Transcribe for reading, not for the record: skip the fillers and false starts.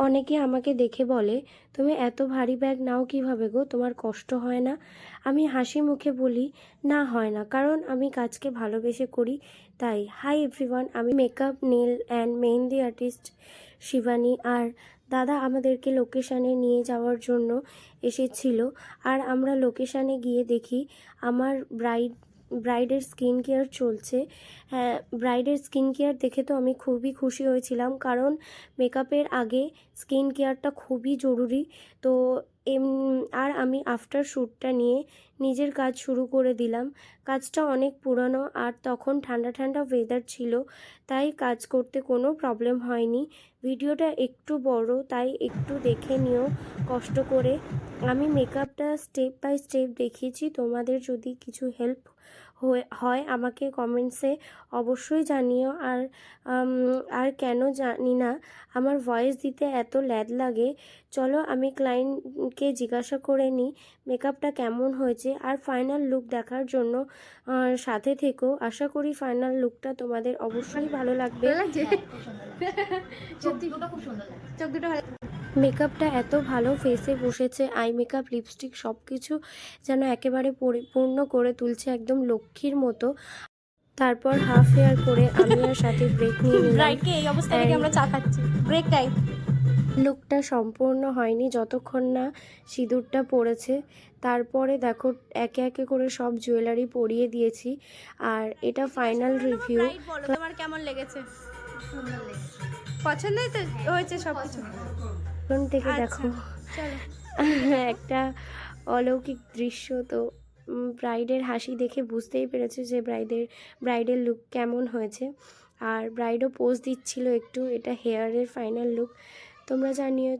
অনেকে আমাকে দেখে বলে, তুমি এত ভারী ব্যাগ নাও কিভাবে গো, তোমার কষ্ট হয় না? আমি হাসি মুখে বলি, না হয় না, কারণ আমি কাজকে ভালোবেসে করি তাই। হাই এভরিওয়ান, আমি makeup, nail and mehndi artist Shivani. আর দাদা আমাদেরকে লোকেশানে নিয়ে যাওয়ার জন্য এসেছিল। আর আমরা লোকেশানে গিয়ে দেখি আমার ব্রাইডের স্কিন কেয়ার চলছে। হ্যাঁ, ব্রাইডের স্কিন কেয়ার দেখে তো আমি খুবই খুশি হয়েছিলাম, কারণ মেকআপের আগে স্কিন কেয়ারটা খুবই জরুরি। তো আর আমি আফটার শ্যুটটা নিয়ে নিজের কাজ শুরু করে দিলাম। কাজটা অনেক পুরানো, আর তখন ঠান্ডা ঠান্ডা ওয়েদার ছিল, তাই কাজ করতে কোনো প্রবলেম হয়নি। ভিডিওটা একটু বড়, তাই একটু দেখে নিও কষ্ট করে। আমি মেকআপটা স্টেপ বাই স্টেপ দেখিয়েছি। তোমাদের যদি কিছু হেল্প হয় আমাকে কমেন্টসে অবশ্যই জানিও। আর কেন জানি না আমার ভয়েস দিতে এত ল্যাদ লাগে। চলো আমি ক্লায়েন্টকে জিজ্ঞাসা করে নিই মেকআপটা কেমন হয়েছে। আর ফাইনাল লুক দেখার জন্য সাথে থেকো। আশা করি ফাইনাল লুকটা তোমাদের অবশ্যই ভালো লাগবে। চোখ দুটো খুব সুন্দর লাগে, চোখ দুটো ভালো। মেকআপটা এত ভালো ফেসে বসেছে, আই মেকআপ, লিপস্টিক সব কিছু যেন একেবারে পরিপূর্ণ করে তুলছে, একদম লক্ষ্মীর মতো। তারপর হাফ হেয়ার করে আমি আর সাথে ব্রেক নিয়ে নিলাম। ব্রাইডকে এই অবস্থা দেখে আমরা চা খাচ্ছি, ব্রেক টাইম। লুকটা সম্পূর্ণ হয়নি যতক্ষণ না সিঁদুরটা পড়েছে। তারপরে দেখো একে একে করে সব জুয়েলারি পরিয়ে দিয়েছি। আর এটা ফাইনাল রিভিউ। বলো তোমার কেমন লেগেছে? সুন্দর লেগেছে, পছন্দই তো হয়েছে সব কিছু। এখন থেকে দেখো চলো। একটা অলৌকিক দৃশ্য। তো ব্রাইডের হাসি দেখে বুঝতেই পেরেছে যে ব্রাইডের লুক কেমন হয়েছে। আর ব্রাইডও পোজ দিচ্ছিল একটু। এটা হেয়ারের ফাইনাল লুক, তোমরা জানিও।